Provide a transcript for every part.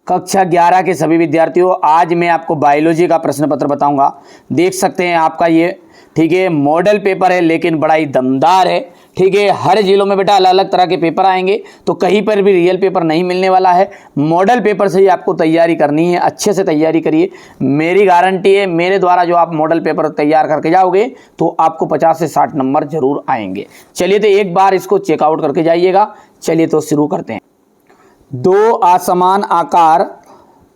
कक्षा 11 के सभी विद्यार्थियों, आज मैं आपको बायोलॉजी का प्रश्न पत्र बताऊंगा। देख सकते हैं आपका ये, ठीक है, मॉडल पेपर है लेकिन बड़ा ही दमदार है। ठीक है, हर जिलों में बेटा अलग अलग तरह के पेपर आएंगे, तो कहीं पर भी रियल पेपर नहीं मिलने वाला है। मॉडल पेपर से ही आपको तैयारी करनी है, अच्छे से तैयारी करिए। मेरी गारंटी है, मेरे द्वारा जो आप मॉडल पेपर तैयार करके जाओगे तो आपको 50 से 60 नंबर जरूर आएंगे। चलिए तो एक बार इसको चेकआउट करके जाइएगा। चलिए तो शुरू करते हैं। दो असमान आकार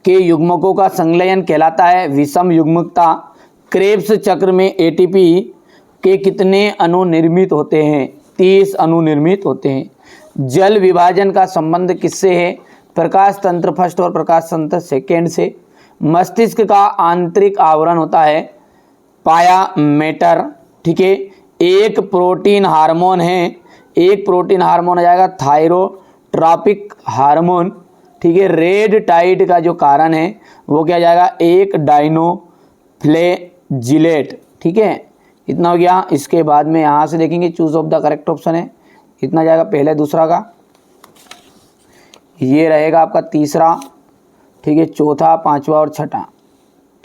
के युग्मकों का संलयन कहलाता है विषम युग्मकता। क्रेब्स चक्र में एटीपी के कितने अणु निर्मित होते हैं? 30 अणु निर्मित होते हैं। जल विभाजन का संबंध किससे है? प्रकाश तंत्र फर्स्ट और प्रकाश तंत्र सेकेंड से। मस्तिष्क का आंतरिक आवरण होता है पाया मैटर। ठीक है, एक प्रोटीन हार्मोन है, एक प्रोटीन हार्मोन आ जाएगा थायरोट्रॉपिक हार्मोन। ठीक है, रेड टाइड का जो कारण है वो क्या जाएगा? एक डाइनोफ्लेजिलेट। ठीक है, इतना हो गया। इसके बाद में यहाँ से देखेंगे choose of the correct option है, इतना जाएगा पहले दूसरा का, ये रहेगा आपका तीसरा। ठीक है, चौथा, पांचवा और छठा।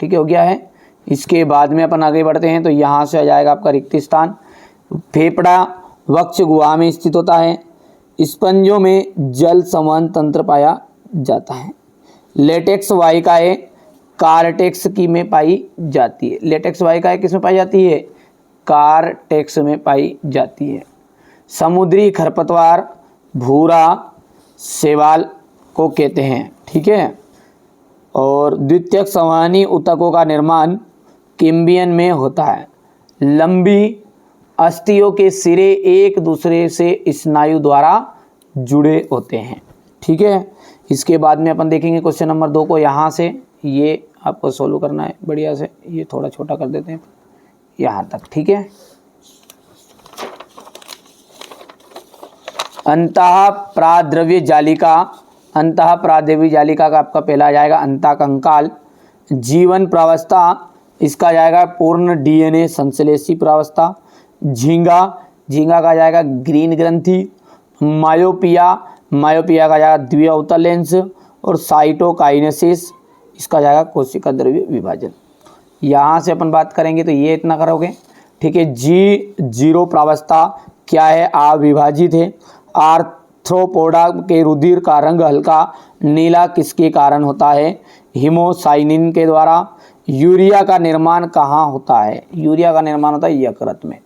ठीक है, हो गया है। इसके बाद में अपन आगे बढ़ते हैं तो यहाँ से आ जाएगा आपका रिक्त स्थान। फेफड़ा वक्ष गुहा में स्थित होता है। स्पंजों में जल संवहन तंत्र पाया जाता है। लेटेक्स वाहिकाएं कार्टेक्स की में पाई जाती है। लेटेक्स वाहिकाएं किस में पाई जाती है? कार्टेक्स में पाई जाती है। समुद्री खरपतवार भूरा शैवाल को कहते हैं। ठीक है, और द्वितीयक संवहनी ऊतकों का निर्माण कैम्बियम में होता है। लंबी अस्थियों के सिरे एक दूसरे से स्नायु द्वारा जुड़े होते हैं। ठीक है, इसके बाद में अपन देखेंगे क्वेश्चन नंबर 2 को। यहाँ से ये आपको सोल्व करना है बढ़िया से। ये थोड़ा छोटा कर देते हैं यहाँ तक। ठीक है, अंतः प्राद्रव्य जालिका। अंतः प्राद्रव्य जालिका का आपका पहला आ जाएगा अंतःकंकाल। जीवन प्रावस्था इसका जाएगा पूर्ण डीएनए संश्लेषी प्रावस्था। झींगा, झींगा का जाएगा ग्रीन ग्रंथि। मायोपिया, मायोपिया का जाएगा द्विअवतल लेंस। और साइटोकाइनेसिस इसका जाएगा कोशिका द्रव्य विभाजन। यहाँ से अपन बात करेंगे तो ये इतना करोगे। ठीक है, G0 प्रावस्था क्या है? अविभाजित है। आर्थ्रोपोडा के रुधिर का रंग हल्का नीला किसके कारण होता है? हीमोसाइनिन के द्वारा। यूरिया का निर्माण कहाँ होता है? यूरिया का निर्माण होता है यकृत में।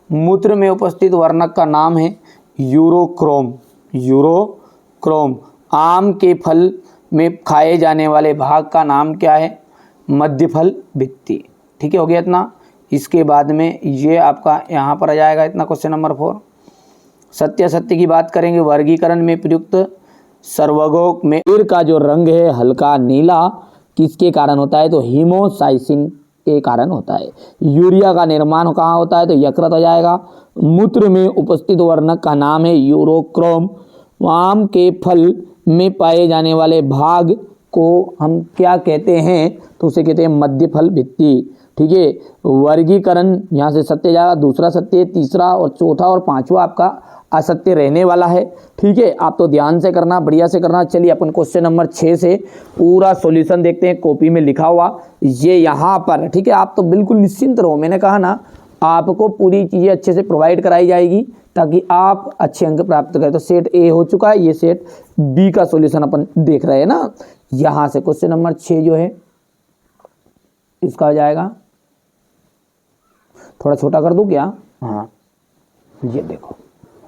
मूत्र में उपस्थित वर्णक का नाम है यूरोक्रोम। यूरोक्रोम। आम के फल में खाए जाने वाले भाग का नाम क्या है? मध्यफल भित्ति। ठीक है, हो गया इतना। इसके बाद में ये आपका यहाँ पर आ जाएगा इतना क्वेश्चन नंबर 4। सत्य सत्य की बात करेंगे। वर्गीकरण में प्रयुक्त सर्वगोक में ईर का जो रंग है हल्का नीला किसके कारण होता है? तो हीमोसाइसिन के कारण होता है। यूरिया का निर्माण कहाँ होता है? तो यकृत हो जाएगा। मूत्र में उपस्थित वर्णक का नाम है यूरोक्रोम। आम के फल में पाए जाने वाले भाग को हम क्या कहते हैं? तो उसे कहते हैं मध्य फल भित्ति। ठीक है, वर्गीकरण यहाँ से सत्य जाएगा, दूसरा सत्य, तीसरा और चौथा और पांचवा आपका असत्य रहने वाला है। ठीक है, आप तो ध्यान से करना, बढ़िया से करना। चलिए अपन क्वेश्चन नंबर 6 से पूरा सॉल्यूशन देखते हैं। कॉपी में लिखा हुआ ये यहाँ पर। ठीक है, आप तो बिल्कुल निश्चिंत रहो। मैंने कहा ना, आपको पूरी चीज़ें अच्छे से प्रोवाइड कराई जाएगी ताकि आप अच्छे अंक प्राप्त करें। तो सेट ए हो चुका है, ये सेट बी का सॉल्यूशन अपन देख रहे हैं ना। यहाँ से क्वेश्चन नंबर 6 जो है इसका हो जाएगा, थोड़ा छोटा कर दूं क्या? हाँ, ये देखो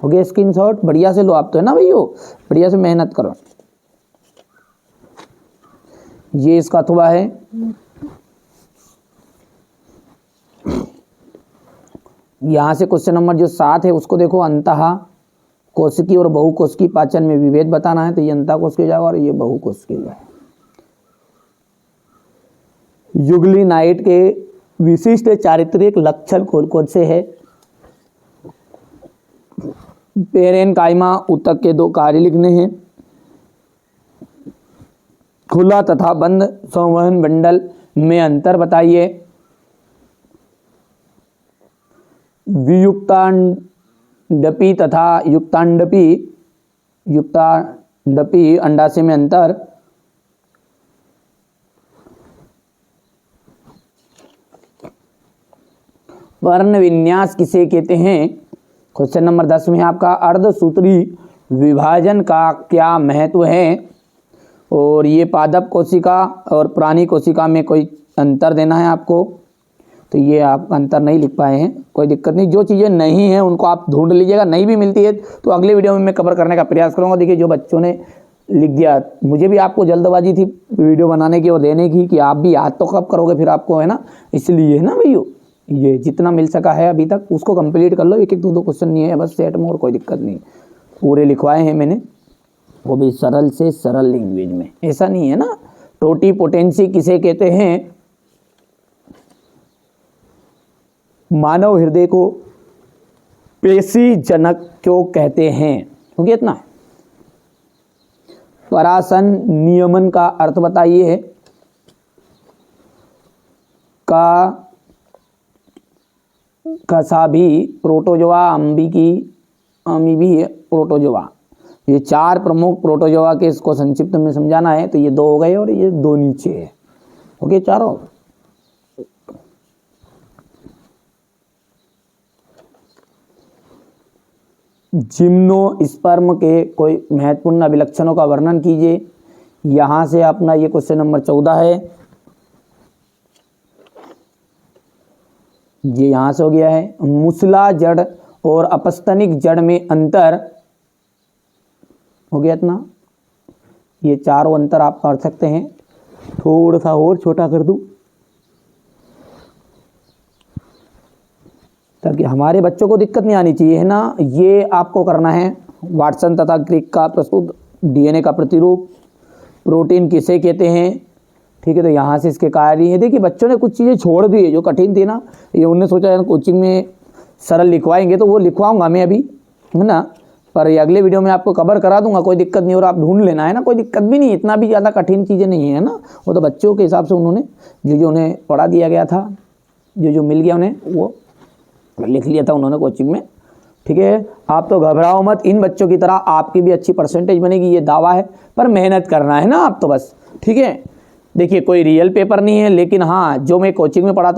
हो गया स्क्रीनशॉट। बढ़िया से लो आप तो, है ना भैया, बढ़िया से मेहनत करो। ये इसका अथवा है। यहाँ से क्वेश्चन नंबर जो 7 है उसको देखो। अंतः कोशिकी और बहुकोशिकी पाचन में विभेद बताना है, तो ये अंतः कोशिकी जाएगा और ये बहुकोशिकी जाएगा। यूग्लिनाइट के विशिष्ट चारित्रिक लक्षण कौन से है? पेरेनकाइमा ऊतक के 2 कार्य लिखने हैं। खुला तथा बंद संवहन मंडल में अंतर बताइए। वियुक्तांडपी तथा युक्तांडपी अंडाशय में अंतर। वर्ण विन्यास किसे कहते हैं? क्वेश्चन नंबर 10 में आपका अर्धसूत्री विभाजन का क्या महत्व है? और ये पादप कोशिका और प्राणी कोशिका में कोई अंतर देना है आपको, तो ये आप अंतर नहीं लिख पाए हैं, कोई दिक्कत नहीं। जो चीज़ें नहीं हैं उनको आप ढूंढ लीजिएगा, नहीं भी मिलती है तो अगले वीडियो में मैं कवर करने का प्रयास करूँगा। देखिए जो बच्चों ने लिख दिया, मुझे भी आपको जल्दबाजी थी वीडियो बनाने की और देने की कि आप भी याद तो कब करोगे फिर आपको, है ना, इसलिए है ना भैया, ये जितना मिल सका है अभी तक उसको कंप्लीट कर लो। एक एक दो क्वेश्चन नहीं है बस सेट में, और कोई दिक्कत नहीं, पूरे लिखवाए हैं मैंने, वो भी सरल से सरल लैंग्वेज में, ऐसा नहीं है ना। टोटीपोटेंसी किसे कहते हैं? मानव हृदय को पेशी जनक क्यों कहते हैं? क्योंकि इतना है। परासन नियमन का अर्थ बताइए। कसा भी प्रोटोजोआ, अमीबी प्रोटोजोआ, ये 4 प्रमुख प्रोटोजोआ के इसको संक्षिप्त में समझाना है। तो ये 2 हो गए और ये 2 नीचे है, ओके, चारों। जिम्नोस्पर्म के कोई महत्वपूर्ण अभिलक्षणों का वर्णन कीजिए। यहाँ से अपना ये क्वेश्चन नंबर 14 है, ये यहाँ से हो गया है। मुसला जड़ और अपस्तनिक जड़ में अंतर हो गया इतना, ये चारों अंतर आप कर सकते हैं। थोड़ा सा और छोटा कर दूं ताकि हमारे बच्चों को दिक्कत नहीं आनी चाहिए, है ना। ये आपको करना है वाटसन तथा क्रिक का प्रस्तुत डीएनए का प्रतिरूप, प्रोटीन किसे कहते हैं, ठीक है। तो यहाँ से इसके कार्य है। देखिए बच्चों ने कुछ चीज़ें छोड़ दी है जो कठिन थी ना, ये उन्होंने सोचा कोचिंग में सरल लिखवाएंगे, तो वो लिखवाऊंगा मैं अभी, है ना, पर ये अगले वीडियो में आपको कवर करा दूंगा, कोई दिक्कत नहीं। और आप ढूंढ लेना, है ना, कोई दिक्कत भी नहीं, इतना भी ज़्यादा कठिन चीज़ें नहीं है ना। वो तो बच्चों के हिसाब से उन्होंने जो उन्हें पढ़ा दिया गया था, जो मिल गया उन्हें, वो लिख लिया था उन्होंने कोचिंग में, ठीक है। आप तो घबराओ मत, इन बच्चों की तरह आपकी भी अच्छी परसेंटेज बनेगी, ये दावा है, पर मेहनत करना है ना आप तो बस, ठीक है। देखिए कोई रियल पेपर नहीं है, लेकिन हाँ जो मैं कोचिंग में पढ़ा